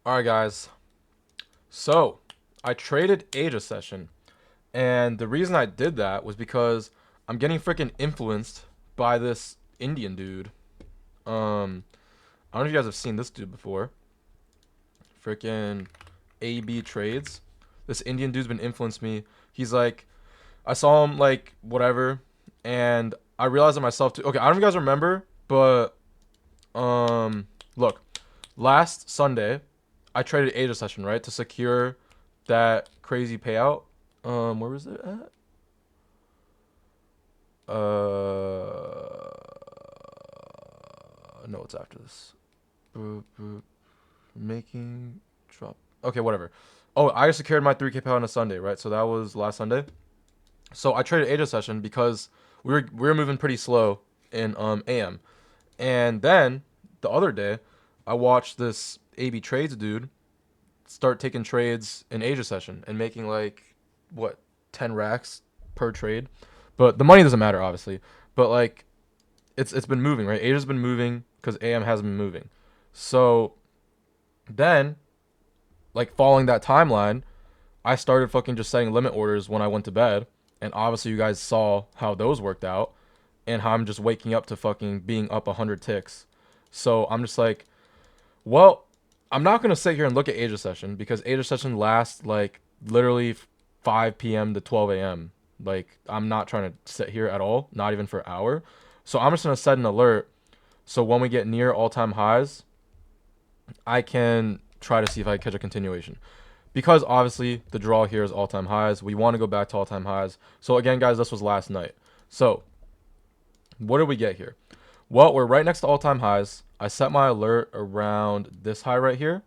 Alright guys, so I traded Asia session, and the reason I did that was because I'm getting freaking influenced by this Indian dude. I don't know if you guys have seen this dude before. Freaking AB trades. This Indian dude's been influenced me. He's like, I saw him like whatever, and I realized it myself too. Okay, I don't know if you guys remember, but look, last Sunday I traded Asia session, right, to secure that crazy payout. Where was it at? No, it's after this. Making drop. Okay, whatever. Oh, I secured my 3K payout on a Sunday, right? So that was last Sunday. So I traded Asia session because we were moving pretty slow in AM, and then the other day I watched this AB trades dude start taking trades in Asia session and making like what 10 racks per trade. But the money doesn't matter obviously. But like it's been moving, right? Asia's been moving because AM hasn't been moving. So then like following that timeline, I started fucking just setting limit orders when I went to bed. And obviously you guys saw how those worked out and how I'm just waking up to fucking being up 100 ticks. So I'm just like, well, I'm not gonna sit here and look at Asia session because Asia session lasts like literally 5 p.m. to 12 a.m. Like I'm not trying to sit here at all, not even for an hour. So I'm just gonna set an alert so when we get near all-time highs, I can try to see if I catch a continuation. Because obviously the draw here is all-time highs. We want to go back to all-time highs. So again, guys, this was last night. So what did we get here? Well, we're right next to all-time highs. I set my alert around this high right here.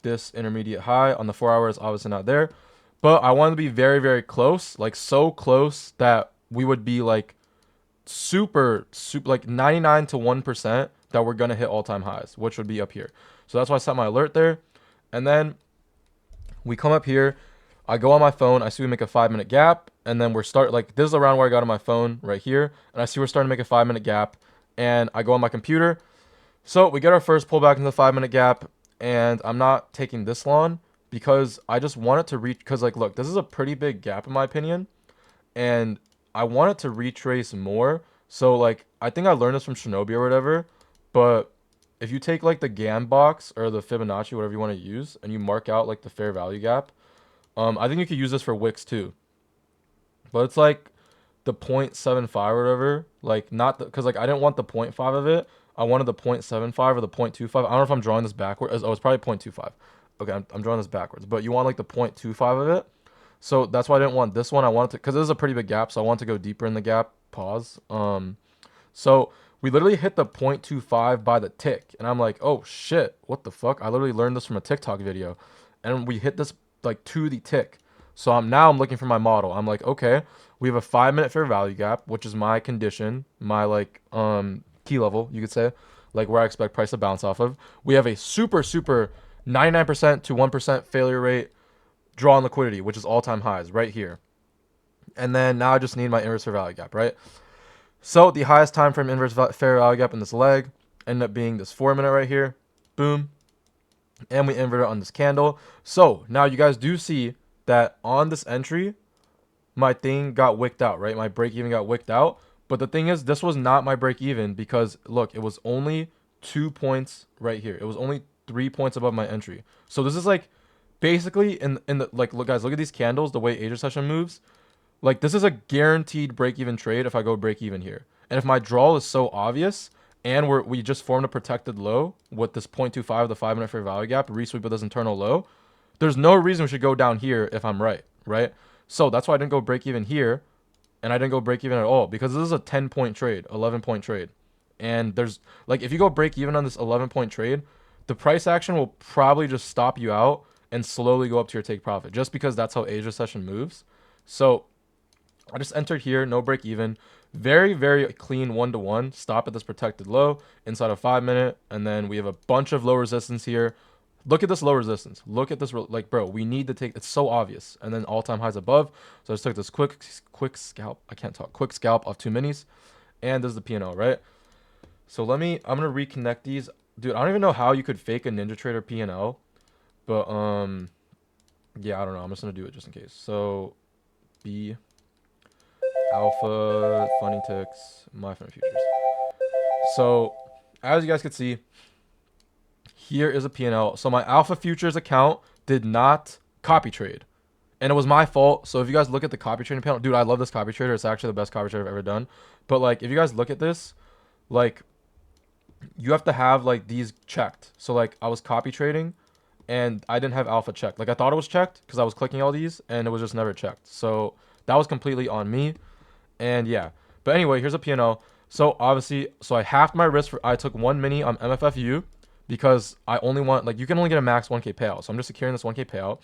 This intermediate high on the 4 hours, obviously not there. But I wanted to be very, very close. Like so close that we would be like super, like 99 to 1% that we're going to hit all-time highs, which would be up here. So that's why I set my alert there. And then we come up here. I go on my phone. I see we make a 5-minute gap. And then we're like this is around where I got on my phone right here. And I see we're starting to make a 5-minute gap. And I go on my computer. So we get our first pullback into the 5-minute gap. And I'm not taking this long because I just want it to reach. Because like, look, this is a pretty big gap in my opinion. And I want it to retrace more. So like, I think I learned this from Shinobi or whatever. But if you take like the GAN box or the Fibonacci, whatever you want to use, and you mark out like the fair value gap, I think you could use this for wicks too. But it's like the 0.75 or whatever. Like not because like I didn't want the zero point 0.5 of it. I wanted the 0.75 or the 0.25. I don't know if I'm drawing this backwards. Oh, it's probably 0.25. Okay, I'm drawing this backwards. But you want like the 0.25 of it. So that's why I didn't want this one. I wanted to because this is a pretty big gap, so I want to go deeper in the gap. Pause. So we literally hit the 0.25 by the tick, and I'm like, oh shit, what the fuck? I literally learned this from a TikTok video, and we hit this like to the tick. So I'm looking for my model. I'm like, okay, we have a 5-minute fair value gap, which is my condition, my like key level, you could say, like where I expect price to bounce off of. We have a super 99% to 1% failure rate draw on liquidity, which is all-time highs right here. And then now I just need my inverse fair value gap, right? So the highest time frame inverse fair value gap in this leg ended up being this 4-minute right here. Boom. And we invert it on this candle. So now you guys do see that on this entry, my thing got wicked out, right? My break even got wicked out. But the thing is, this was not my break even because look, it was only 2 points right here. It was only 3 points above my entry. So this is like basically in the like look guys, look at these candles, the way Asia session moves. Like this is a guaranteed break even trade if I go break even here. And if my draw is so obvious and we just formed a protected low with this 0.25 of the 5-minute fair value gap, resweep with this internal low, there's no reason we should go down here if I'm right, right? So that's why I didn't go break even here and I didn't go break even at all because this is a 10-point trade, 11-point trade. And there's like if you go break even on this 11-point trade, the price action will probably just stop you out and slowly go up to your take profit just because that's how Asia session moves. So I just entered here, no break even. Very clean 1-to-1. Stop at this protected low inside of 5-minute. And then we have a bunch of low resistance here. Look at this low resistance. Look at this. Like, bro, we need to take, it's so obvious. And then all-time highs above. So I just took this quick scalp. I can't talk. Quick scalp off 2 minis. And this is the P&L, right? So I'm going to reconnect these. Dude, I don't even know how you could fake a Ninja Trader P&L. But yeah, I don't know. I'm just gonna do it just in case. So B Alpha Fundingticks my Funded Futures. So as you guys can see, here is a P&L. So my Alpha Futures account did not copy trade. And it was my fault. So if you guys look at the copy trading panel, dude, I love this copy trader. It's actually the best copy trader I've ever done. But like, if you guys look at this, like, you have to have like these checked. So like, I was copy trading, and I didn't have alpha checked. Like I thought it was checked because I was clicking all these, and it was just never checked. So that was completely on me. And yeah. But anyway, here's a P&L. So obviously, so I halved my risk. I took 1 mini on MFFU because I only want, like, you can only get a max 1K payout. So I'm just securing this 1K payout.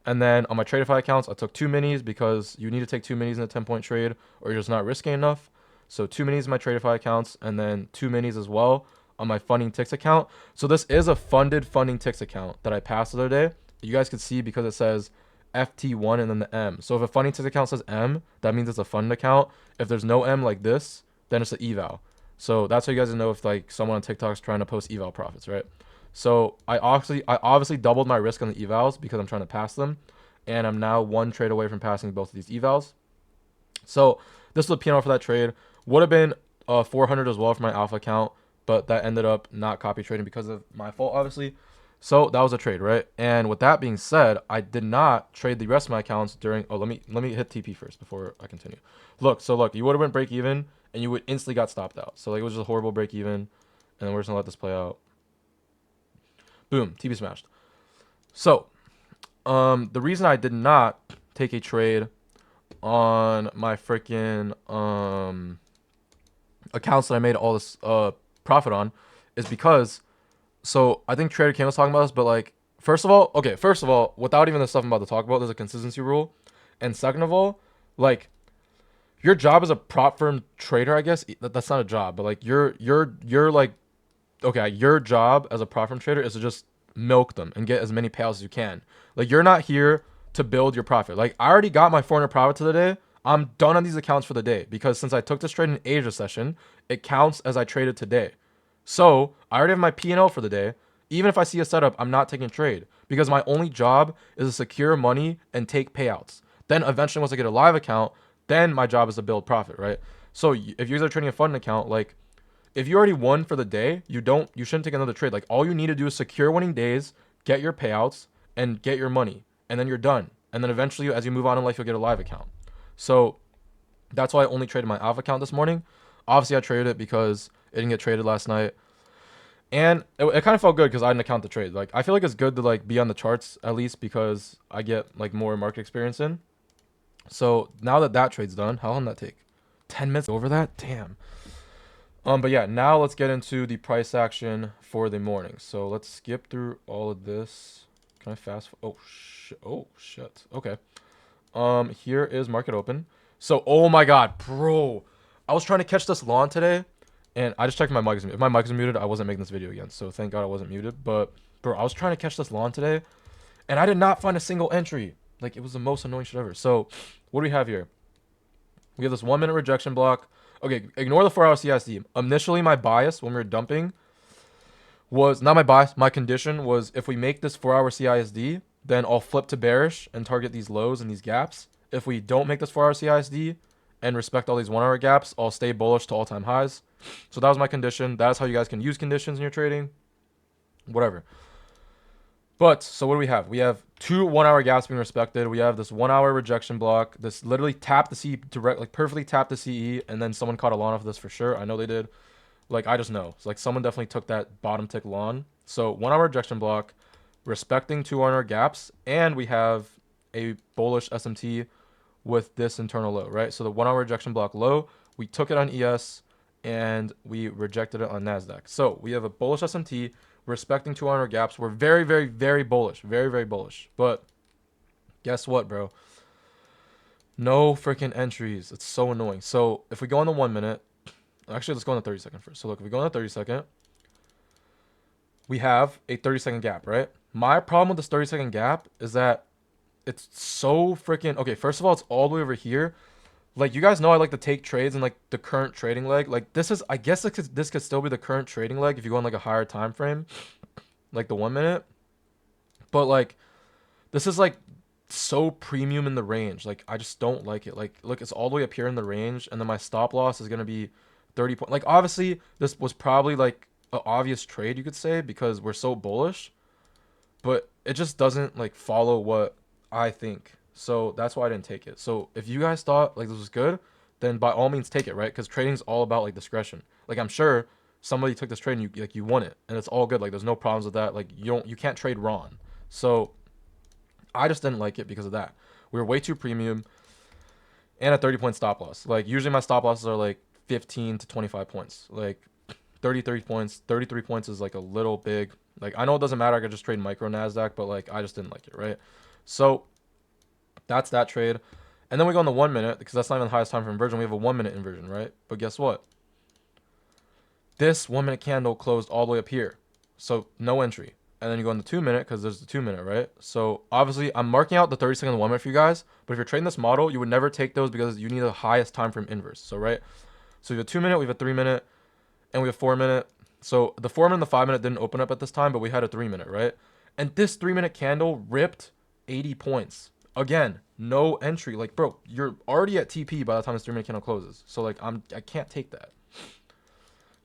And then on my Tradeify accounts, I took 2 minis because you need to take 2 minis in a 10-point trade or you're just not risking enough. So 2 minis in my Tradeify accounts and then 2 minis as well on my Fundingticks account. So this is a funded Fundingticks account that I passed the other day. You guys can see because it says FT1 and then the M. So if a Fundingticks account says M, that means it's a fund account. If there's no M like this, then it's an eval. So that's how you guys know if like someone on TikTok is trying to post eval profits, right? So I obviously doubled my risk on the evals because I'm trying to pass them, and I'm now 1 trade away from passing both of these evals. So this was the P&L for that trade. Would have been 400 as well for my alpha account, but that ended up not copy trading because of my fault, obviously. So that was a trade, right? And with that being said, I did not trade the rest of my accounts during. Oh, let me hit TP first before I continue. Look, you would have went break even, and you would instantly got stopped out. So like it was just a horrible break even, and then we're just gonna let this play out. Boom, TP smashed. So, the reason I did not take a trade on my freaking accounts that I made all this profit on is because, so I think Trader King was talking about this, but like, first of all, without even the stuff I'm about to talk about, there's a consistency rule, and second of all, like, your job as a prop firm trader, I guess that's not a job, but like you're like, okay, your job as a prop firm trader is to just milk them and get as many payouts as you can. Like you're not here to build your profit. Like I already got my 400 profit to the day. I'm done on these accounts for the day because since I took this trade in Asia session, it counts as I traded today. So I already have my P&L for the day. Even if I see a setup, I'm not taking a trade because my only job is to secure money and take payouts. Then eventually once I get a live account, then my job is to build profit, right? So if you're trading a fund account, like if you already won for the day, you shouldn't take another trade. Like all you need to do is secure winning days, get your payouts, and get your money, and then you're done. And then eventually, as you move on in life, you'll get a live account. So that's why I only traded my alpha account this morning. Obviously, I traded it because it didn't get traded last night, and it kind of felt good because I didn't account the trade. Like I feel like it's good to like be on the charts at least because I get like more market experience in. So now that trade's done, how long did that take? 10 minutes over that? Damn. But yeah, now let's get into the price action for the morning. So let's skip through all of this. Can I fast? Oh shit. Okay. Here is market open. So, oh my God, bro. I was trying to catch this lawn today, and I just checked my mic is muted. If my mic is muted, I wasn't making this video again. So thank God I wasn't muted. But bro, I was trying to catch this lawn today, and I did not find a single entry. Like it was the most annoying shit ever. So what do we have here? We have this 1 minute rejection block. Okay, ignore the 4-hour CISD. Initially, my bias when we were dumping was not my bias. My condition was if we make this 4-hour CISD, then I'll flip to bearish and target these lows and these gaps. If we don't make this 4-hour CISD and respect all these 1-hour gaps, I'll stay bullish to all-time highs. So that was my condition. That's how you guys can use conditions in your trading. Whatever. But so what do we have? We have 2 1-hour gaps being respected. We have this 1-hour rejection block. This literally tapped the C direct, like perfectly tapped the CE, and then someone caught a lawn off of this for sure. I know they did. Like I just know. It's like someone definitely took that bottom tick lawn. So 1-hour rejection block, respecting 2 1-hour gaps, and we have a bullish SMT with this internal low, right? So the 1-hour rejection block low, we took it on ES and we rejected it on NASDAQ. So we have a bullish SMT respecting 2 1-hour gaps. We're very, very, very bullish. Very, very bullish. But guess what, bro? No freaking entries. It's so annoying. So if we go on the 1 minute, actually, let's go on the 30-second first. So look, if we go on the 30-second, we have a 30-second gap, right? My problem with this 30-second gap is that it's so freaking... Okay, first of all, it's all the way over here. Like, you guys know I like to take trades in, like, the current trading leg. Like, this is... I guess this could still be the current trading leg if you go on, like, a higher time frame. Like, the 1 minute. But like, this is like so premium in the range. Like, I just don't like it. Like, look, it's all the way up here in the range, and then my stop loss is gonna be 30 points. Like, obviously, this was probably like an obvious trade, you could say, because we're so bullish, but it just doesn't like follow what I think. So that's why I didn't take it. So if you guys thought like this was good, then by all means take it, right? Because trading's all about like discretion. Like, I'm sure somebody took this trade and you won it, and it's all good. Like, there's no problems with that. Like, you can't trade wrong. So I just didn't like it because of that. We were way too premium and a 30-point stop loss. Like, usually my stop losses are like 15 to 25 points. Like 33 points, 33 points is like a little big. Like, I know it doesn't matter. I could just trade micro NASDAQ, but like, I just didn't like it, right? So that's that trade. And then we go on the 1 minute, because that's not even the highest time for inversion. We have a 1 minute inversion, right? But guess what? This 1 minute candle closed all the way up here. So no entry. And then you go on the 2 minute, because there's the 2 minute, right? So obviously I'm marking out the 30-second and the 1 minute for you guys. But if you're trading this model, you would never take those because you need the highest time frame inverse. So, right? So we have a 2 minute, we have a 3 minute, and we have 4 minute. So the 4 minute and the 5 minute didn't open up at this time, but we had a 3 minute, right? And this 3 minute candle ripped 80 points. Again, no entry. Like, bro, you're already at TP by the time this 3 minute candle closes. So like, I can't take that.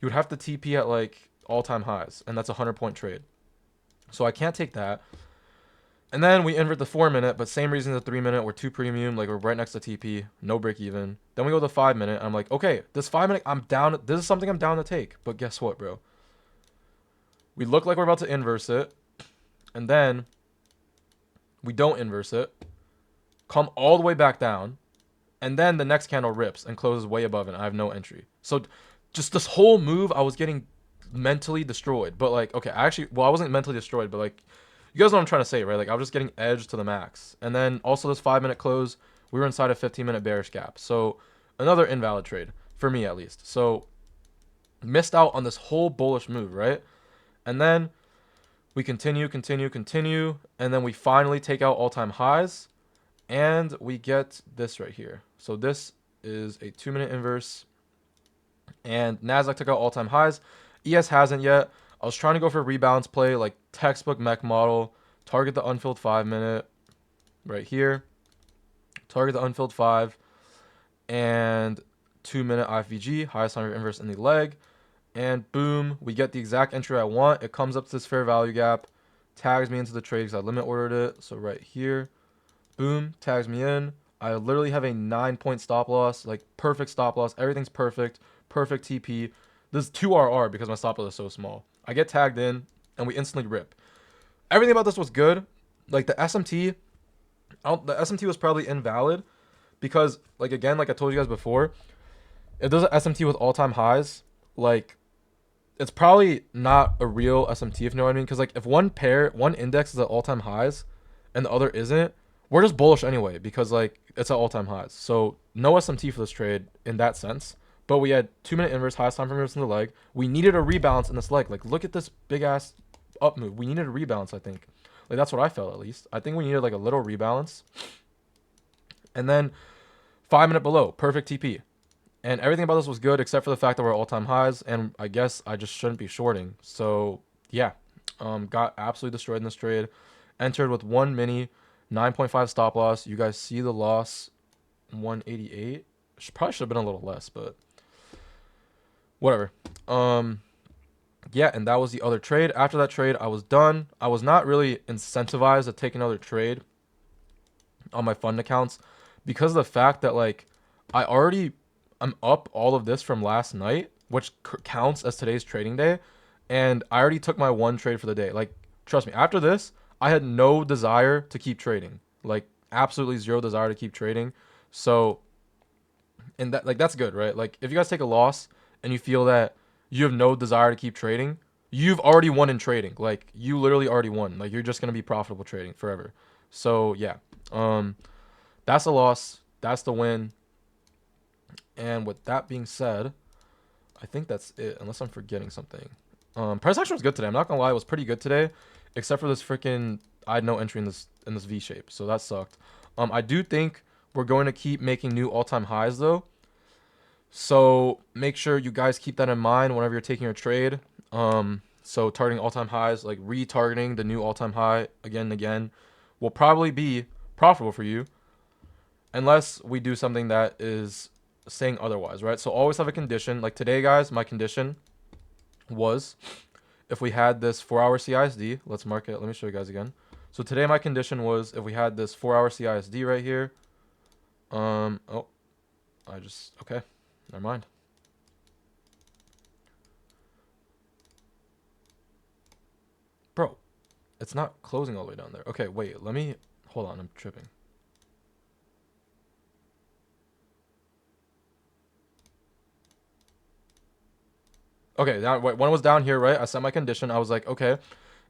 You would have to TP at like all-time highs, and that's a 100-point trade. So I can't take that. And then we invert the 4 minute, but same reason as the 3 minute. We're too premium. Like, we're right next to TP. No break even. Then we go to the 5 minute. I'm like, okay, this 5 minute, I'm down. This is something I'm down to take. But guess what, bro? We look like we're about to inverse it. And then we don't inverse it. Come all the way back down. And then the next candle rips and closes way above it. I have no entry. So just this whole move, I was getting mentally destroyed. But like, okay, I wasn't mentally destroyed, but like, you guys know what I'm trying to say, right? Like, I was just getting edged to the max. And then also this 5 minute close, we were inside a 15-minute bearish gap. So another invalid trade for me, at least. So missed out on this whole bullish move, right? And then we continue. And then we finally take out all-time highs. And we get this right here. So this is a 2 minute inverse. And NASDAQ took out all-time highs. ES hasn't yet. I was trying to go for a rebalance play, like textbook mech model. Target the unfilled 5 minute right here. Target the unfilled 5. And 2 minute IFVG, highest time inverse in the leg. And boom, we get the exact entry I want. It comes up to this fair value gap. Tags me into the trade because I limit ordered it. So right here. Boom, tags me in. I literally have a 9-point stop loss, like perfect stop loss. Everything's perfect. Perfect TP. This is 2RR because my stop loss is so small. I get tagged in, and we instantly rip. Everything about this was good. Like, the SMT, the SMT was probably invalid because, like, again, like I told you guys before, if there's an SMT with all-time highs, like, it's probably not a real SMT, if you know what I mean. Because, like, if one index is at all-time highs and the other isn't, we're just bullish anyway because, like, it's at all-time highs. So no SMT for this trade in that sense. But we had 2 minute inverse, highest time frame inverse in the leg. We needed a rebalance in this leg. Like, look at this big ass up move. We needed a rebalance, I think. Like, that's what I felt, at least. I think we needed like a little rebalance. And then 5 minute below, perfect TP. And everything about this was good except for the fact that we're at all-time highs. And I guess I just shouldn't be shorting. So yeah, got absolutely destroyed in this trade. Entered with 1 mini, 9.5 stop loss. You guys see the loss, 188. Probably should have been a little less, but whatever. Yeah, and that was the other trade. After that trade, I was done. I was not really incentivized to take another trade on my fund accounts because of the fact that, like, I'm up all of this from last night, which counts as today's trading day, and I already took my one trade for the day. Like, trust me, after this, I had no desire to keep trading. Like, absolutely zero desire to keep trading. So, and that, like, that's good, right? Like, if you guys take a loss and you feel that you have no desire to keep trading, you've already won in trading. Like, you literally already won. Like, you're just going to be profitable trading forever. So yeah, that's a loss. That's the win. And with that being said, I think that's it, unless I'm forgetting something. Price action was good today. I'm not gonna lie, it was pretty good today, except for this freaking, I had no entry in this V shape, so that sucked. I do think we're going to keep making new all-time highs though, so make sure you guys keep that in mind whenever you're taking your trade. So targeting all-time highs, like retargeting the new all-time high again and again, will probably be profitable for you unless we do something that is saying otherwise, right? So always have a condition. Like today, guys, my condition was if we had this 4-hour CISD, let's mark it. Let me show you guys again. So today my condition was if we had this 4-hour CISD right here. Oh, okay, never mind. Bro, it's not closing all the way down there. Okay, wait, hold on, I'm tripping. Okay, now when it was down here, right, I set my condition. I was like, okay,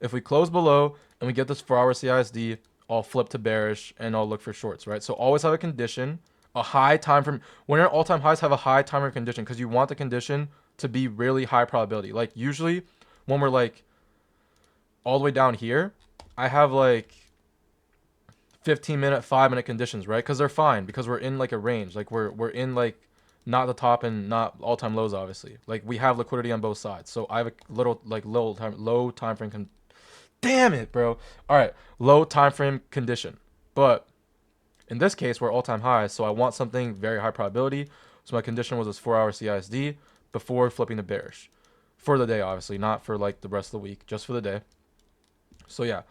if we close below and we get this 4-hour CISD, I'll flip to bearish and I'll look for shorts, right? So always have a condition, a high time frame. When you're all-time highs, have a high time frame condition because you want the condition to be really high probability. Like usually when we're like all the way down here, I have like 15-minute, 5-minute conditions, right? Because they're fine because we're in like a range. Like we're in like not the top and not all-time lows, obviously. Like we have liquidity on both sides. So I have a low time frame. Damn it, bro. All right, low time frame condition. But in this case, we're all-time highs, so I want something very high probability. So my condition was this 4-hour CISD before flipping to bearish for the day, obviously, not for like the rest of the week, just for the day. So yeah,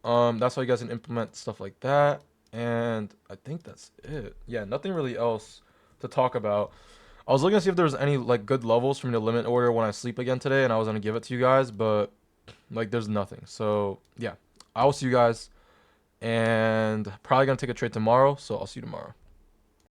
that's how you guys can implement stuff like that. And I think that's it. Yeah, nothing really else to talk about. I was looking to see if there was any like good levels for me to limit order when I sleep again today, and I was gonna give it to you guys, but like there's nothing. So yeah, I will see you guys, and probably gonna take a trade tomorrow. So I'll see you tomorrow.